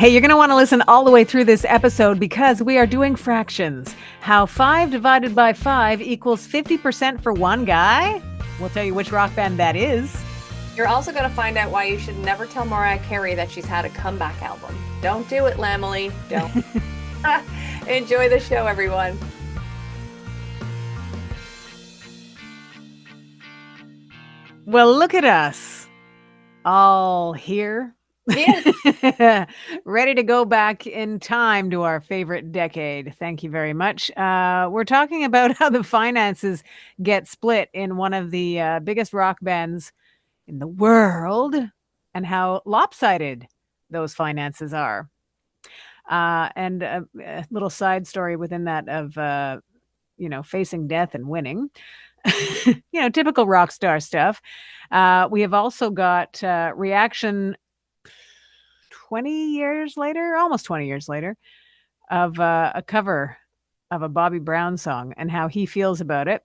Hey, you're going to want to listen all the way through this episode because we are doing fractions. How 5 divided by 5 equals 50% for one guy? We'll tell you which rock band that is. You're also going to find out why you should never tell Mariah Carey that she's had a comeback album. Don't do it, Lamely. Don't. Enjoy the show, everyone. Well, look at us. All here. Yeah. Ready to go back in time to our favorite decade. Thank you very much. We're talking about how the finances get split in one of the biggest rock bands in the world and how lopsided those finances are. And a little side story within that of, facing death and winning. Typical rock star stuff. We have also got reaction 20 years later, almost 20 years later, of a cover of a Bobby Brown song and how he feels about it.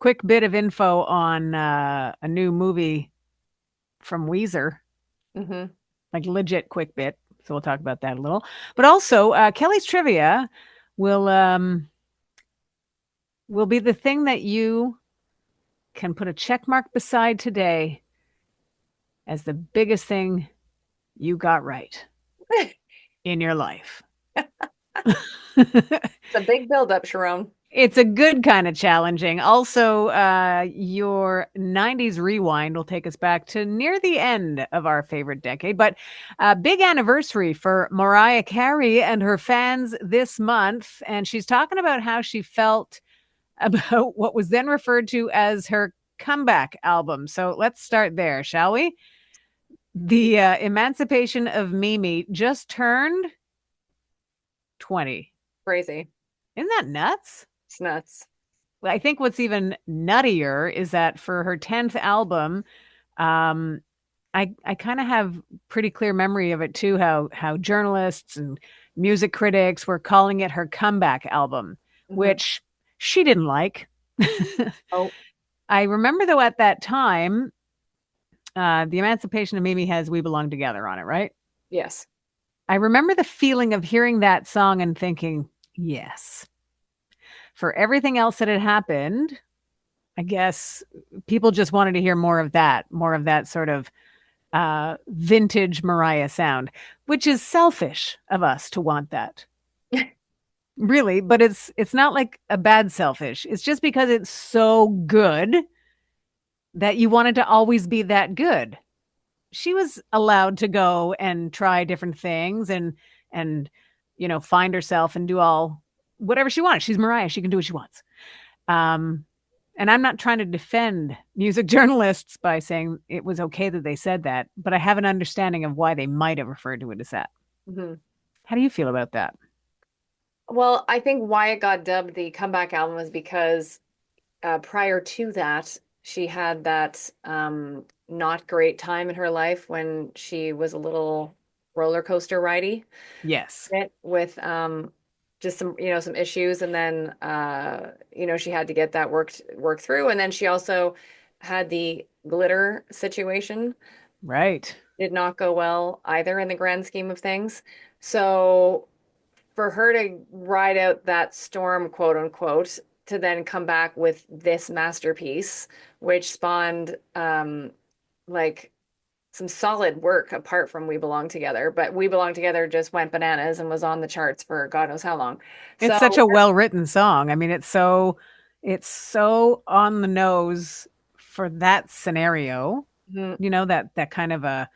Quick bit of info on a new movie from Weezer, like legit quick bit. So we'll talk about that a little. But also, Kelly's trivia will be the thing that you can put a check mark beside today as the biggest thing you got right in your life. It's a big buildup, Sharon. It's a good kind of challenging. Also, your 90s rewind will take us back to near the end of our favorite decade. But a big anniversary for Mariah Carey and her fans this month. And she's talking about how she felt about what was then referred to as her comeback album. So let's start there, shall we? The Emancipation of Mimi just turned 20. Crazy. Isn't that nuts? It's nuts. I think what's even nuttier is that for her 10th album, I kind of have pretty clear memory of it too, how journalists and music critics were calling it her comeback album, which she didn't like. Oh. I remember though at that time, the Emancipation of Mimi has We Belong Together on it, right? Yes. I remember the feeling of hearing that song and thinking, yes. For everything else that had happened, I guess people just wanted to hear more of that sort of vintage Mariah sound, which is selfish of us to want that. Really, but it's not like a bad selfish. It's just because it's so good that you wanted to always be that good. She was allowed to go and try different things and find herself and do all whatever she wants. She's Mariah. She can do what she wants. And I'm not trying to defend music journalists by saying it was okay that they said that, but I have an understanding of why they might have referred to it as that. How do you feel about that? Well, I think why it got dubbed the comeback album is because prior to that, she had that not great time in her life when she was a little roller coaster ridey. Yes. With just some issues, and then she had to get that worked through, and then she also had the glitter situation. Right. Did not go well either in the grand scheme of things. So for her to ride out that storm, quote unquote, to then come back with this masterpiece, which spawned like some solid work apart from We Belong Together, but We Belong Together just went bananas and was on the charts for God knows how long. It's such a well-written song. I mean, it's so on the nose for that scenario. That kind of a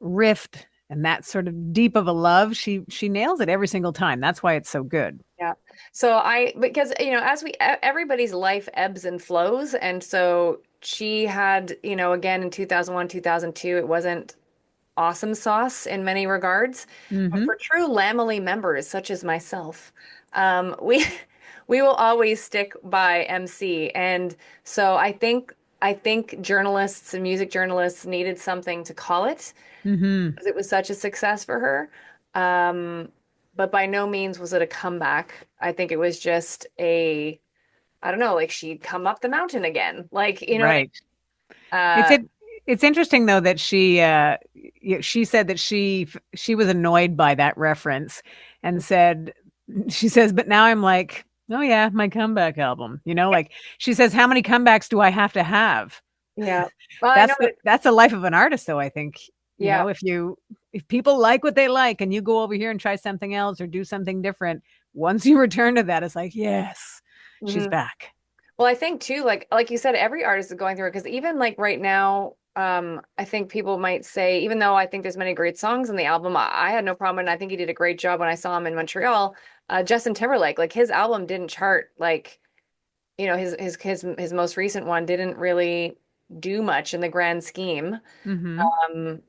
rift and that sort of deep of a love. She nails it every single time. That's why it's so good. Yeah. So because as everybody's life ebbs and flows, and so she had, again in 2001, 2002, it wasn't awesome sauce in many regards. But for true Lamely members such as myself, we we will always stick by MC. And so I think journalists and music journalists needed something to call it because it was such a success for her. But by no means was it a comeback. I think it was just I don't know, like she'd come up the mountain again. Like, Right. uh, It's interesting though that she said that she was annoyed by that reference and said she says, but now I'm like, oh yeah, my comeback album. Like she says, how many comebacks do I have to have? Yeah. Well, I know That's the life of an artist though, I think. yeah. If people like what they like and you go over here and try something else or do something different, once you return to that, it's like, yes, she's Mhm. back. Well, I think too, like you said, every artist is going through it because even like right now, I think people might say, even though I think there's many great songs on the album, I had no problem, and I think he did a great job when I saw him in Montreal. Justin Timberlake, like his album didn't chart, like his most recent one didn't really do much in the grand scheme. Mm-hmm. Um,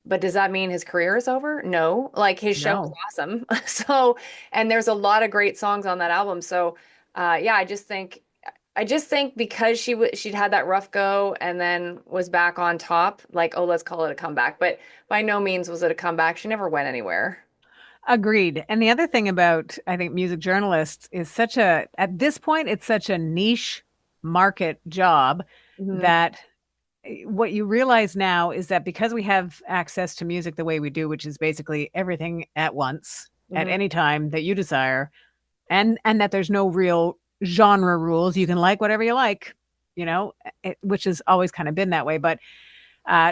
but does that mean his career is over? No. Like his show was No. awesome. So, and there's a lot of great songs on that album. So, yeah, I just think because she'd had that rough go and then was back on top, like, oh, let's call it a comeback. But by no means was it a comeback. She never went anywhere. Agreed. And the other thing about, I think, music journalists is at this point, it's such a niche market job Hmm. that what you realize now is that because we have access to music the way we do, which is basically everything at once, at Hmm. any time that you desire, and that there's no real genre rules, you can like whatever you like, which has always kind of been that way. But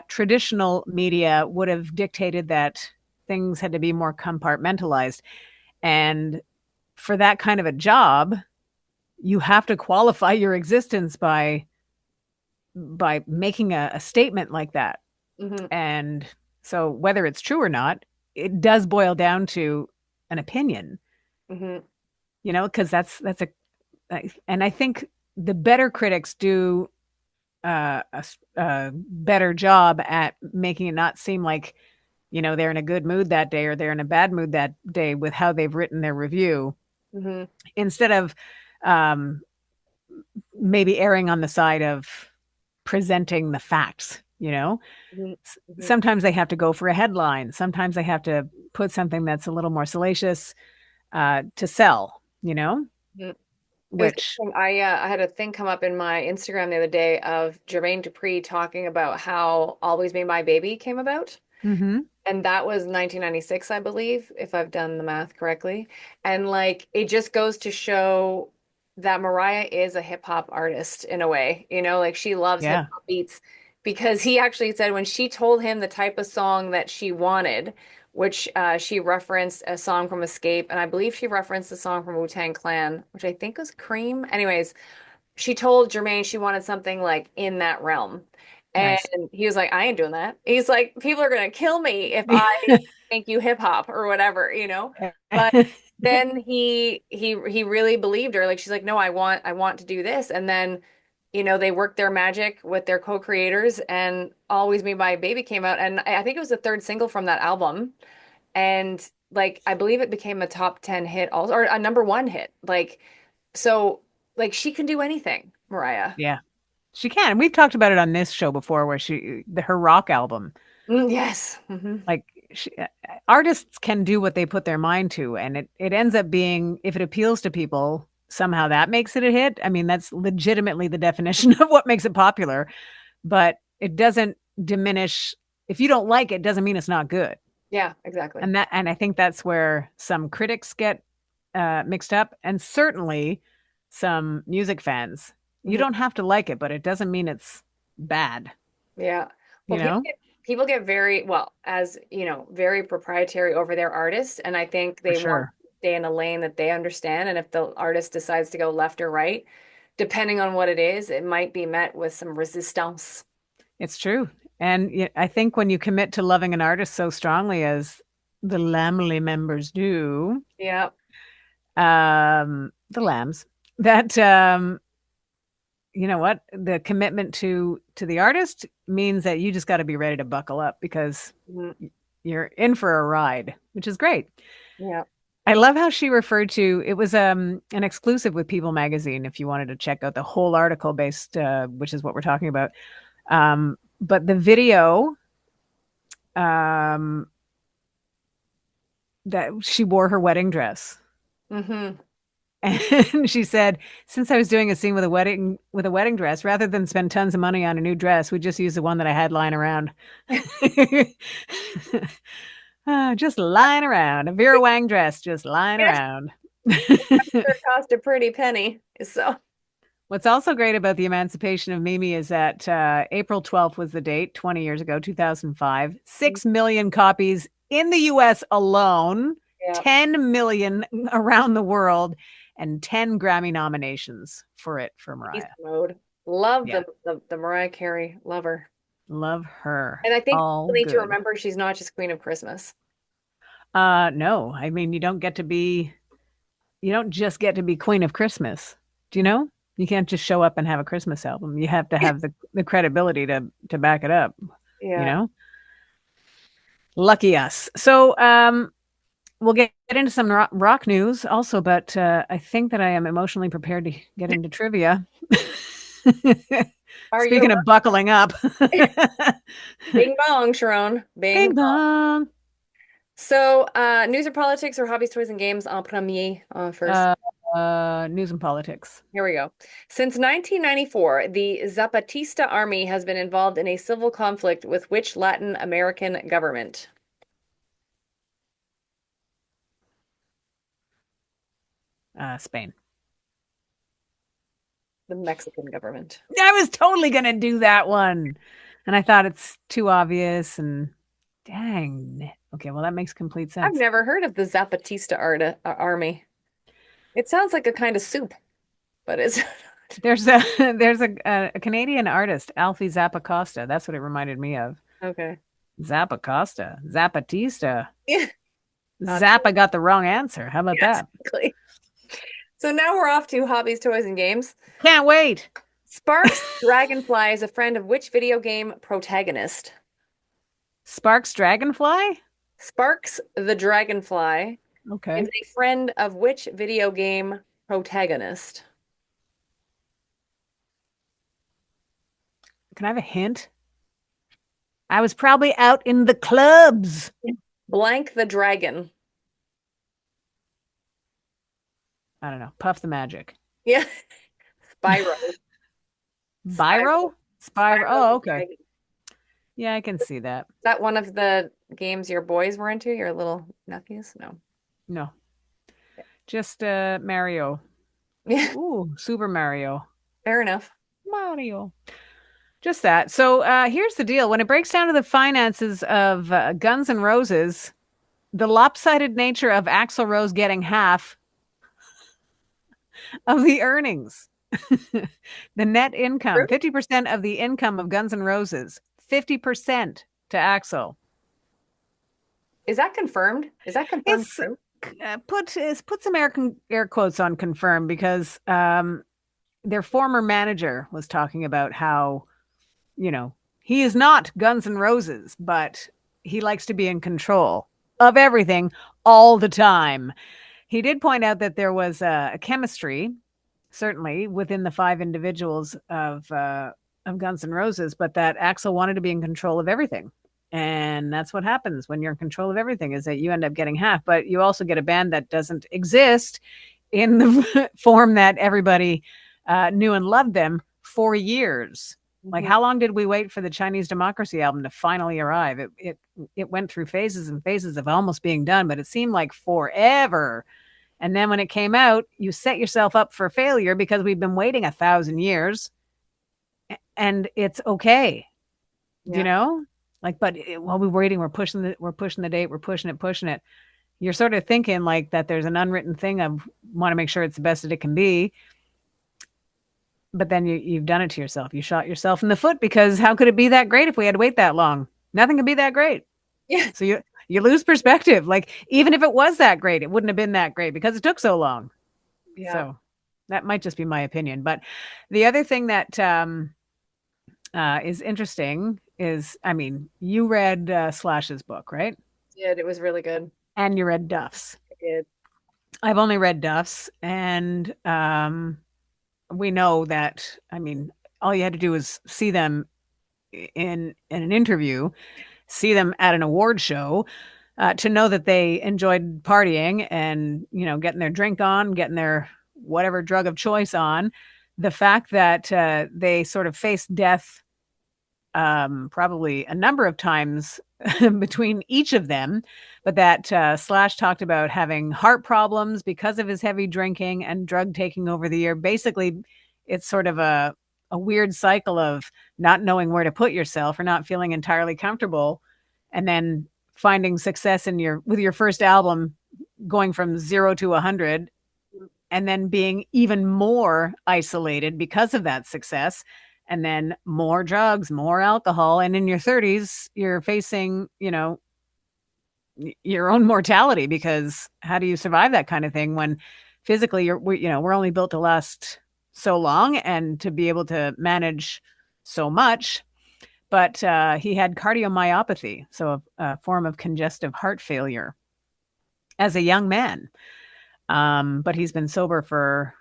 traditional media would have dictated that things had to be more compartmentalized. And for that kind of a job, you have to qualify your existence by making a statement like that. Hmm. And so whether it's true or not, it does boil down to an opinion, Hmm. because and I think the better critics do a better job at making it not seem like they're in a good mood that day or they're in a bad mood that day with how they've written their review, Hmm. instead of um, maybe erring on the side of presenting the facts. Hmm. Hmm. Sometimes they have to go for a headline. Sometimes they have to put something that's a little more salacious to sell. Hmm. It was Which interesting. I had a thing come up in my Instagram the other day of Jermaine Dupri talking about how Always Be My Baby came about. hmm And that was 1996, I believe, if I've done the math correctly. And like it just goes to show that Mariah is a hip hop artist in a way, like she loves hip yeah, hop beats because he actually said when she told him the type of song that she wanted, which she referenced a song from Escape, and I believe she referenced a song from Wu-Tang Clan, which I think was Cream. Anyways, she told Jermaine she wanted something like in that realm. And nice. he was like, I ain't doing that. He's like, people are gonna kill me if I make you hip hop or whatever. But then he really believed her. Like she's like, no, I want to do this. And then, they worked their magic with their co-creators and Always Me My Baby came out. And I think it was the third single from that album. And like I believe it became a top 10 hit also or a number one hit. Like so like she can do anything, Mariah. Yeah, she can. We've talked about it on this show before, where her rock album, Yes. Hmm. like artists can do what they put their mind to, and it ends up being, if it appeals to people, somehow that makes it a hit. I mean, that's legitimately the definition of what makes it popular, but it doesn't diminish. If you don't like it, doesn't mean it's not good. Yeah, exactly. And I think that's where some critics get mixed up, and certainly some music fans. You Hmm. don't have to like it, but it doesn't mean it's bad, Yeah. Well, you know, people get very, well, as very proprietary over their artist, and I think for they want sure. to stay in a lane that they understand. And if the artist decides to go left or right, depending on what it is, it might be met with some resistance. It's true. And I think when you commit to loving an artist so strongly as the Lamley members do, Yeah. the Lambs, that you know what, the commitment to the artist means that you just got to be ready to buckle up because Mhm. you're in for a ride, which is great. Yeah. I love how she referred to it was an exclusive with People magazine if you wanted to check out the whole article based which is what we're talking about. But the video um that she wore her wedding dress. Hmm. And she said, since I was doing a scene with a wedding dress, rather than spend tons of money on a new dress, we just used the one that I had lying around. Just lying around. A Vera Wang dress just lying Yes, around. it cost a pretty penny. So What's also great about the emancipation of Mimi is that April 12th was the date, 20 years ago, 2005. 6 million copies in the US alone, yeah, 10 million around the world, and 10 Grammy nominations for it for beast Mariah. mode. Love Yeah, the Mariah Carey. Love her. love her. And I think All people need to good. remember she's not just Queen of Christmas. No, I mean, you don't just get to be Queen of Christmas. Do you know? You can't just show up and have a Christmas album. You have to have the credibility to back it up, you Yeah. know? Lucky us. So, we'll get into some rock news also, but I think that I am emotionally prepared to get into trivia. Are you Speaking of buckling up. Bing bong, Sharon? Bing Bing bong. bong. So, news or politics or hobbies, toys, and games en premier first. Uh, News and politics. Here we go. Since 1994, the Zapatista Army has been involved in a civil conflict with which Latin American government? Spain. The Mexican government. I was totally gonna do that one. And I thought it's too obvious and dang. Okay, well that makes complete I've sense. never heard of the Zapatista Army. It sounds like a kind of soup, but it's There's a there's a Canadian artist, Alfie Zappacosta. That's what it reminded me of. okay. Zappacosta, Zapatista. Yeah, not Zappa got the wrong answer. How about yes, that? exactly. So now we're off to hobbies, toys, and games. Can't wait. Sparks Dragonfly is a friend of which video game protagonist? Sparks Dragonfly? Sparks the Dragonfly is Okay. a friend of which video game protagonist? Can I have a hint? I was probably out in the clubs. Blank the Dragon. I don't know. Puff the Magic. Yeah. Spyro. Spyro. Byro? Spyro. Spyro Oh, the okay. Dragon. Yeah, I can see that. Is that one of the games your boys were into, your little nephews? No. No. Just Mario. Yeah, Ooh, Super Mario. fair enough. Mario. Just that. So here's the deal. When it breaks down to the finances of Guns N' Roses, the lopsided nature of Axl Rose getting half of the earnings. The net income, True? 50% of the income of Guns N' Roses, 50% to Axl. Is that confirmed? Is that confirmed It's true? put some air quotes on confirmed because their former manager was talking about how, you know, he is not Guns N' Roses, but he likes to be in control of everything all the time. He did point out that there was a chemistry, certainly within the five individuals of Guns N' Roses, but that Axl wanted to be in control of everything. And that's what happens when you're in control of everything is that you end up getting half, but you also get a band that doesn't exist in the form that everybody knew and loved them for years. Like, Mhm. how long did we wait for the Chinese Democracy album to finally arrive? It went through phases and phases of almost being done, but it seemed like forever. And then when it came out, you set yourself up for failure because we've been waiting 1,000 years, and it's okay, you Yeah. know. Like, but while we're waiting, we're pushing the date, we're pushing it. You're sort of thinking like that. There's an unwritten thing of want to make sure it's the best that it can be, but then you've done it to yourself. You shot yourself in the foot because how could it be that great if we had to wait that long? Nothing could be that great. Yeah. So you lose perspective. Like even if it was that great, it wouldn't have been that great because it took so long. Yeah. So that might just be my opinion. But the other thing that is interesting is, I mean, you read Slash's book, right? Did. It was really good. And you read Duff's. I did. I've only read Duff's, and we know that. I mean, all you had to do was see them in an interview, see them at an award show, to know that they enjoyed partying and getting their drink on, getting their whatever drug of choice on. The fact that they sort of faced death probably a number of times between each of them, but that Slash talked about having heart problems because of his heavy drinking and drug taking over the year. Basically, it's sort of a weird cycle of not knowing where to put yourself or not feeling entirely comfortable, and then finding success in your with your first album, going from 0 to 100, and then being even more isolated because of that success, and then more drugs, more alcohol, and in your 30s you're facing, your own mortality, because how do you survive that kind of thing when physically we're only built to last so long and to be able to manage so much. But he had cardiomyopathy, so a form of congestive heart failure, as a young man. But he's been sober for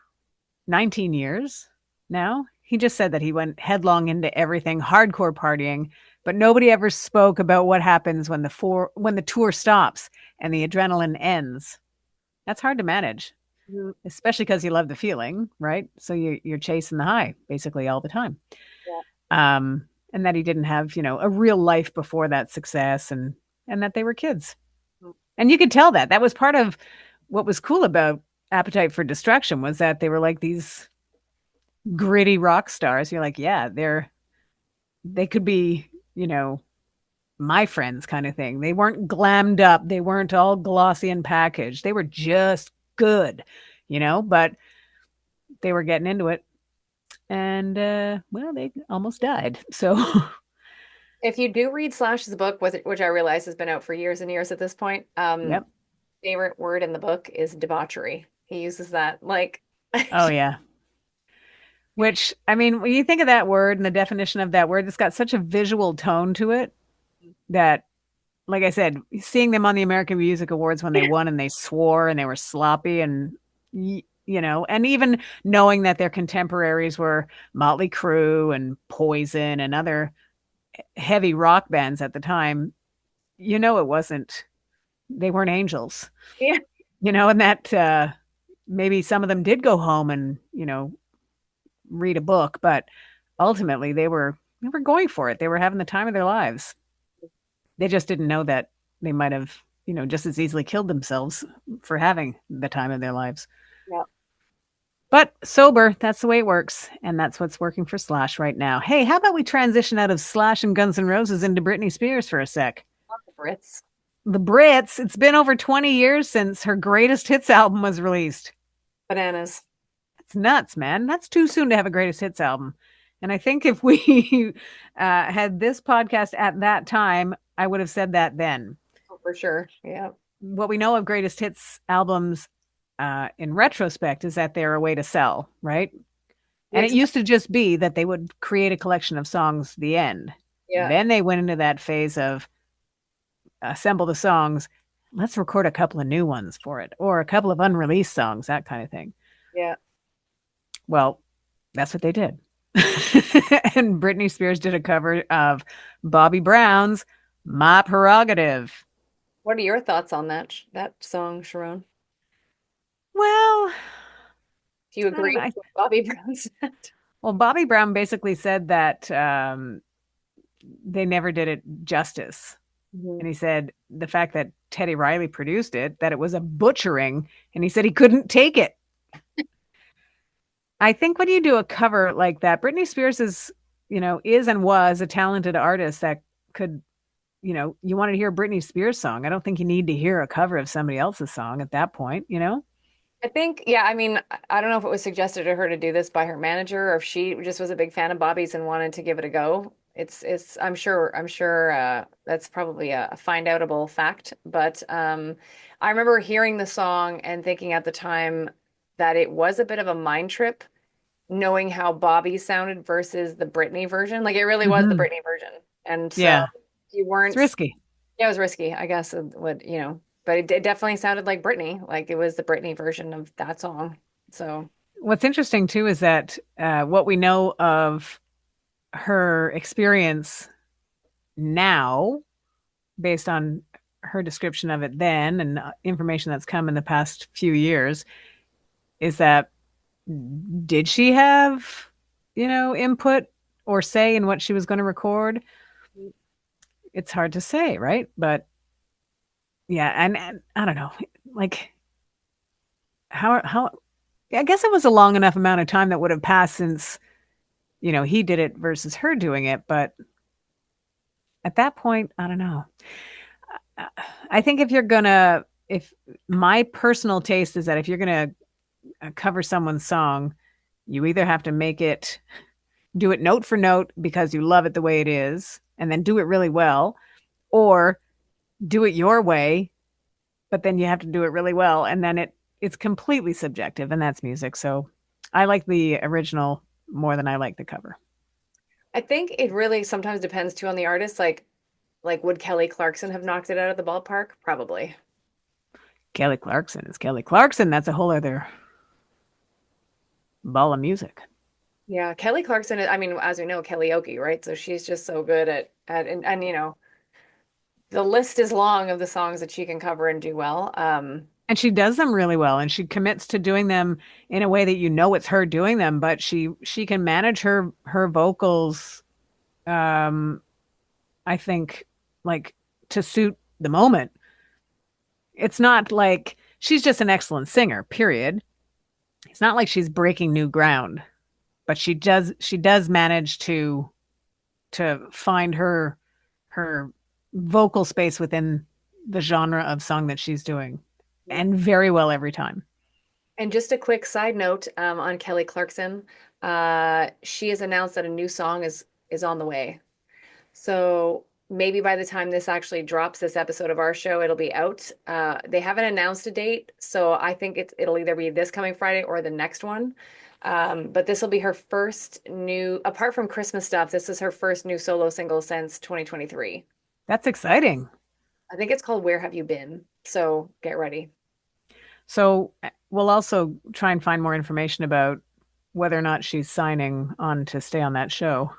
19 years now. He just said that he went headlong into everything, hardcore partying, but nobody ever spoke about what happens when the tour stops and the adrenaline ends. That's hard to manage, Mhm. especially because you love the feeling, right? So you're chasing the high basically all the time. Yeah. And that he didn't have, a real life before that success, and that they were kids. Mhm. And you could tell that. That was part of what was cool about Appetite for Destruction, was that they were like these gritty rock stars. You're like, yeah, they could be, my friends kind of thing. They weren't glammed up. They weren't all glossy and packaged. They were just good, but they were getting into it. And well, they almost died. So If you do read Slash's book, which I realize has been out for years and years at this point, yep. favorite word in the book is debauchery. He uses that like Oh yeah. Which, I mean, when you think of that word and the definition of that word, it's got such a visual tone to it that, like I said, seeing them on the American Music Awards when they won and they swore and they were sloppy, and and even knowing that their contemporaries were Motley Crue and Poison and other heavy rock bands at the time, it wasn't, they weren't angels, yeah. and that maybe some of them did go home and, read a book, but ultimately they were going for it. They were having the time of their lives. They just didn't know that they might have, just as easily killed themselves for having the time of their lives. Yeah. But sober, that's the way it works. And that's what's working for Slash right now. Hey, how about we transition out of Slash and Guns N' Roses into Britney Spears for a sec? Love the Brits. The Brits, it's been over 20 years since her greatest hits album was released. Bananas. It's nuts, man. That's too soon to have a greatest hits album. And I think if we had this podcast at that time, I would have said that then. Oh, for sure. Yeah. What we know of greatest hits albums in retrospect is that they're a way to sell, right? And it It's used to just be that they would create a collection of songs, the end. yeah. Then they went into that phase of assemble the songs. Let's record a couple of new ones for it, or a couple of unreleased songs, that kind of thing. Yeah. Well, that's what they did. And Britney Spears did a cover of Bobby Brown's My Prerogative. What are your thoughts on that song, Sharon? Well, Do you I don't agree know. with what Bobby Brown said? Well, Bobby Brown basically said that they never did it justice. Mhm. And he said the fact that Teddy Riley produced it, that it was a butchering, and he said he couldn't take it. I think when you do a cover like that, Britney Spears is and was a talented artist that could, you wanted to hear a Britney Spears song. I don't think you need to hear a cover of somebody else's song at that point. I think, yeah, I mean, I don't know if it was suggested to her to do this by her manager or if she just was a big fan of Bobby's and wanted to give it a go. I'm sure that's probably a find outable fact. But I remember hearing the song and thinking at the time that it was a bit of a mind trip, knowing how Bobby sounded versus the Britney version. Like it really was the Hmm. Britney version. And so Yeah, you it's weren't, risky. yeah, it was risky, I guess, but it definitely sounded like Britney. Like it was the Britney version of that song. So, What's interesting too is that what we know of her experience now, based on her description of it then and information that's come in the past few years, is that Did she have, input or say in what she was going to record? It's hard to say, right? But yeah, and I don't know, like how I guess it was a long enough amount of time that would have passed since, he did it versus her doing it, but at that point, I don't know. I think if my personal taste is that if you're gonna cover someone's song, you either have to do it note for note because you love it the way it is, and then do it really well, or do it your way, but then you have to do it really well, and then it's completely subjective, and that's music. So I like the original more than I like the cover. I think it really sometimes depends too on the artist. Like would Kelly Clarkson have knocked it out of the ballpark? Probably. Kelly Clarkson is Kelly Clarkson. That's a whole other ball of music. Yeah, Kelly Clarkson, I mean, as we know, karaoke, right? So she's just so good at and the list is long of the songs that she can cover and do well. And she does them really well, and she commits to doing them in a way that it's her doing them, but she can manage her vocals, um I think, like, to suit the moment. It's not like she's just an excellent singer, period. It's not like she's breaking new ground, but she does manage to find her vocal space within the genre of song that she's doing, Yeah. and very well every time. And just a quick side note on Kelly Clarkson, she has announced that a new song is on the way. So maybe by the time this actually drops, this episode of our show, it'll be out. They haven't announced a date, so I think it'll either be this coming Friday or the next one. But this will be her first new, apart from Christmas stuff, this is her first new solo single since 2023. That's exciting. I think it's called Where Have You Been? So get ready. So we'll also try and find more information about whether or not she's signing on to stay on that show.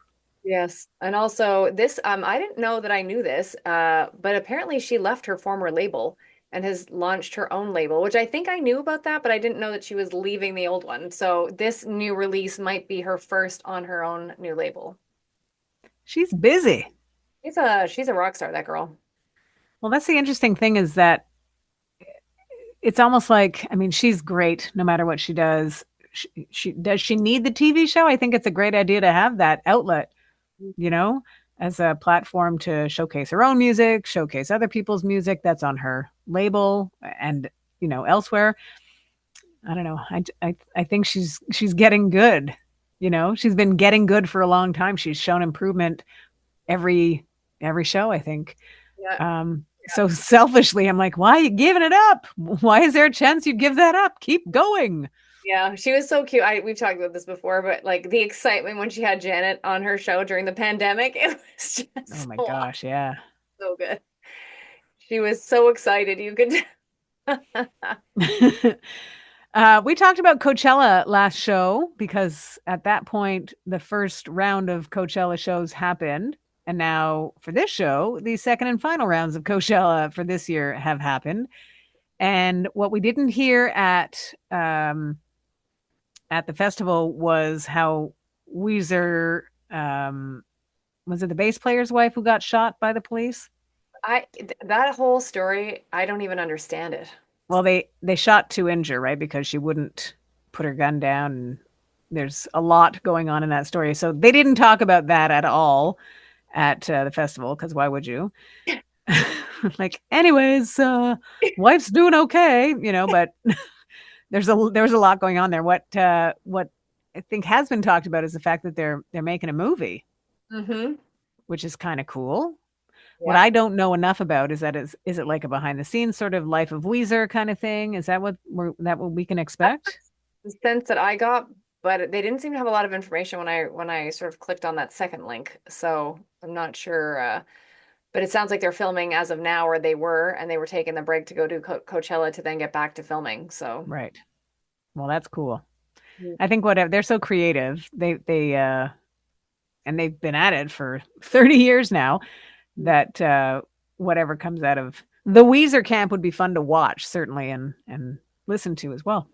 Yes. And also this, I didn't know that I knew this, but apparently she left her former label and has launched her own label, which I think I knew about that, but I didn't know that she was leaving the old one. So this new release might be her first on her own new label. She's busy. She's a rock star, that girl. Well, that's the interesting thing, is that it's almost like, I mean, she's great no matter what she does. She need the TV show? I think it's a great idea to have that outlet, you know, as a platform to showcase her own music, showcase other people's music that's on her label and, elsewhere. I don't know. I think she's getting good. She's been getting good for a long time. She's shown improvement every every show, I think. Yeah. So selfishly, I'm like, why are you giving it up? Why is there a chance you give that up? Keep going. Yeah, she was so cute. We've talked about this before, but like the excitement when she had Janet on her show during the pandemic, it was Oh just my so awesome, gosh, yeah. so good. She was so excited. You could We talked about Coachella last show because at that point, the first round of Coachella shows happened. And now for this show, the second and final rounds of Coachella for this year have happened. And what we didn't hear at the festival was how Weezer, was it the bass player's wife who got shot by the police? that whole story, I don't even understand it. Well, they shot to injure, right? Because she wouldn't put her gun down. And there's a lot going on in that story. So they didn't talk about that at all at the festival, because why would you? Like, anyways, wife's doing okay, but there's a lot going on there. What I think has been talked about is the fact that they're making a movie, Mm-hmm. which is kind of cool. What Yeah. I don't know enough about is it like a behind the scenes sort of Life of Weezer kind of thing? Is that what we can expect? The sense that I got, but they didn't seem to have a lot of information when I sort of clicked on that second link. So I'm not sure. But it sounds like they're filming as of now, or and they were taking the break to go do Coachella to then get back to filming. So Right. Well, that's cool. mm, I think whatever, they're so creative. And they've been at it for 30 years now, that whatever comes out of the Weezer camp would be fun to watch, certainly, and listen to as well.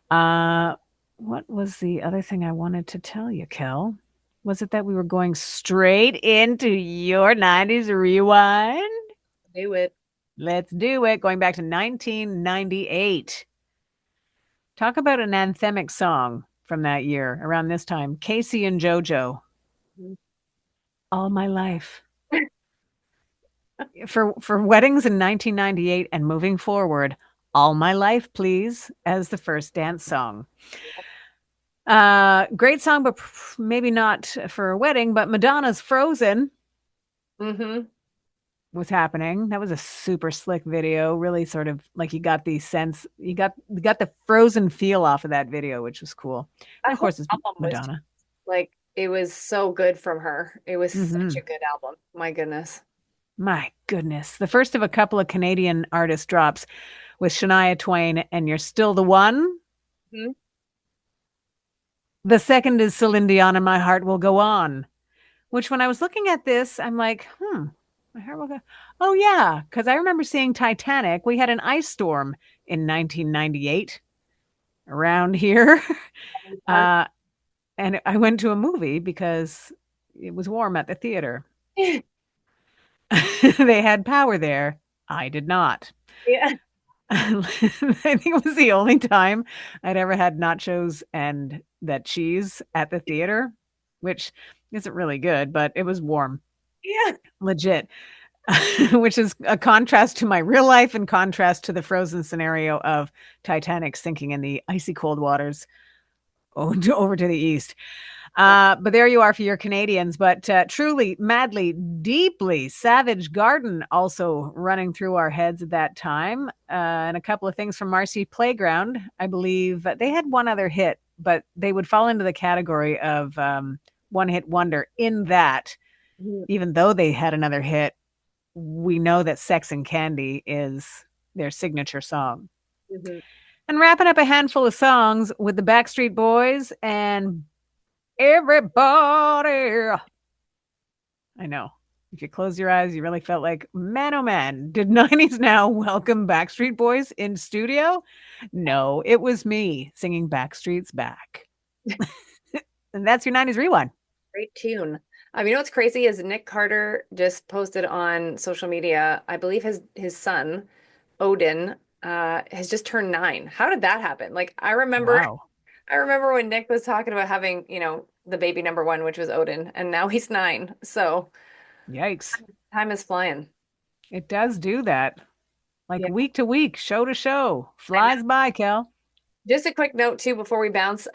Uh, what was the other thing I wanted to tell you, Kel? Was it that we were going straight into your 90s rewind? Do it. Let's do it. Going back to 1998. Talk about an anthemic song from that year around this time. Casey and JoJo, All My Life. For weddings in 1998 and moving forward, All My Life, Please, as the first dance song. Great song, but maybe not for a wedding, but Madonna's Frozen Mm-hmm. was happening. That was a super slick video, really sort of like you got the sense, you got the Frozen feel off of that video, which was cool. And That of whole course it's album was just, Madonna. like it was so good from her. It was such a Hmm. good album. My goodness. My goodness. The first of a couple of Canadian artist drops with Shania Twain and You're Still the One. Mhm. The second is Celine Dion and My Heart Will Go On, which when I was looking at this, I'm like, my heart will go. Oh, yeah. Because I remember seeing Titanic. We had an ice storm in 1998 around here. Part. Uh, and I went to a movie because it was warm at the theater. They had power there. I did not. Yeah. I think it was the only time I'd ever had nachos and that cheese at the theater, which isn't really good, but it was warm, Yeah. legit, which is a contrast to my real life and contrast to the Frozen scenario of Titanic sinking in the icy cold waters over to the east. But there you are for your Canadians. But truly, madly, deeply, Savage Garden also running through our heads at that time. And a couple of things from Marcy Playground. I believe they had one other hit, but they would fall into the category of one hit wonder in that, Mhm. even though they had another hit, we know that Sex and Candy is their signature song. Mhm. And wrapping up a handful of songs with the Backstreet Boys and Everybody. I know. If you close your eyes, you really felt like, man, oh man, did 90s Now welcome Backstreet Boys in studio? No, it was me singing Backstreet's Back. And that's your 90s rewind. Great tune. You know what's crazy is Nick Carter just posted on social media, I believe his son, Odin, has just turned 9. How did that happen? Like Wow. I remember when Nick was talking about having, the baby number one, which was Odin, and now he's 9. So Yikes. time is flying. It does do that. Like Yeah, week to week, show to show. I know. Flies by, Kel. Just a quick note too before we bounce,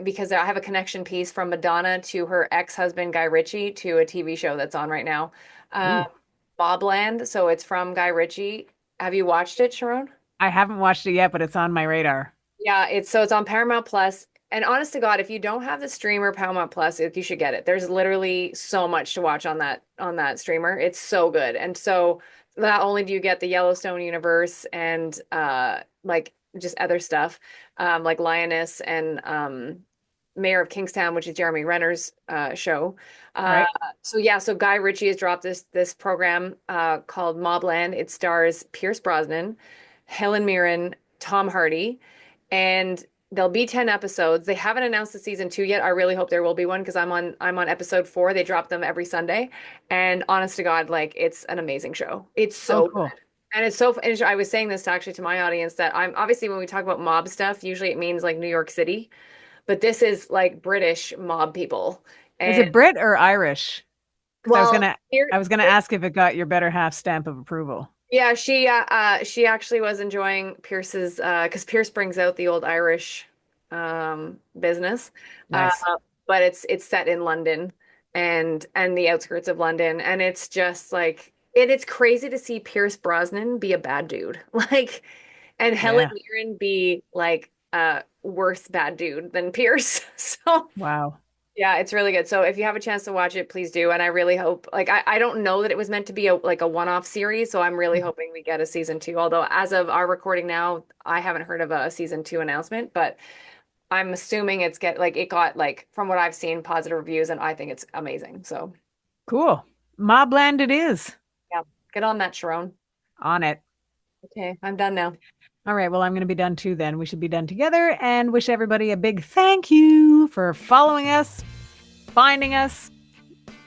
because I have a connection piece from Madonna to her ex-husband Guy Ritchie to a TV show that's on right now, um, Ooh. Mobland. So it's from Guy Ritchie. Have you watched it, Sharon? I haven't watched it yet, but it's on my radar. Yeah, it's on Paramount Plus. And honest to God, if you don't have the streamer Paramount Plus, you should get it. There's literally so much to watch on that streamer. It's so good. And so not only do you get the Yellowstone universe and like just other stuff, like Lioness and Mayor of Kingstown, which is Jeremy Renner's show. Uh, Right? so yeah, so Guy Ritchie has dropped this program called Mobland. It stars Pierce Brosnan, Helen Mirren, Tom Hardy, and there'll be 10 episodes. They haven't announced the season 2 yet. I really hope there will be one because I'm on episode 4. They drop them every Sunday. And honest to God, like it's an amazing show. It's Oh, so good. cool. And it's so and I was saying this actually to my audience that I'm obviously when we talk about mob stuff, usually it means like New York City, but this is like British mob people. Is And it Brit or Irish? Because well, here I was gonna ask if it got your better half stamp of approval. yeah, she actually was enjoying Pierce's because Pierce brings out the old Irish business. Uh Nice. but it's set in London and the outskirts of London and it's just like it's crazy to see Pierce Brosnan be a bad dude. Like and Helen Yeah. Mirren be like worse bad dude than Pierce. So Wow. yeah, it's really good. So if you have a chance to watch it, please do. And I really hope, like, I don't know that it was meant to be a one-off series, so I'm really hoping we get a season 2. Although as of our recording now, I haven't heard of a season 2 announcement, but I'm assuming it got like from what I've seen positive reviews, and I think it's amazing. So Cool. Mobland it is. yeah, get on that, Sharon. On it. Okay, I'm done now. All right. Well, I'm going to be done too then. We should be done together and wish everybody a big thank you for following us, finding us,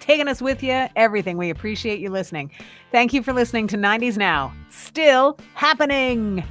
taking us with you, everything. We appreciate you listening. Thank you for listening to 90s Now. Still happening.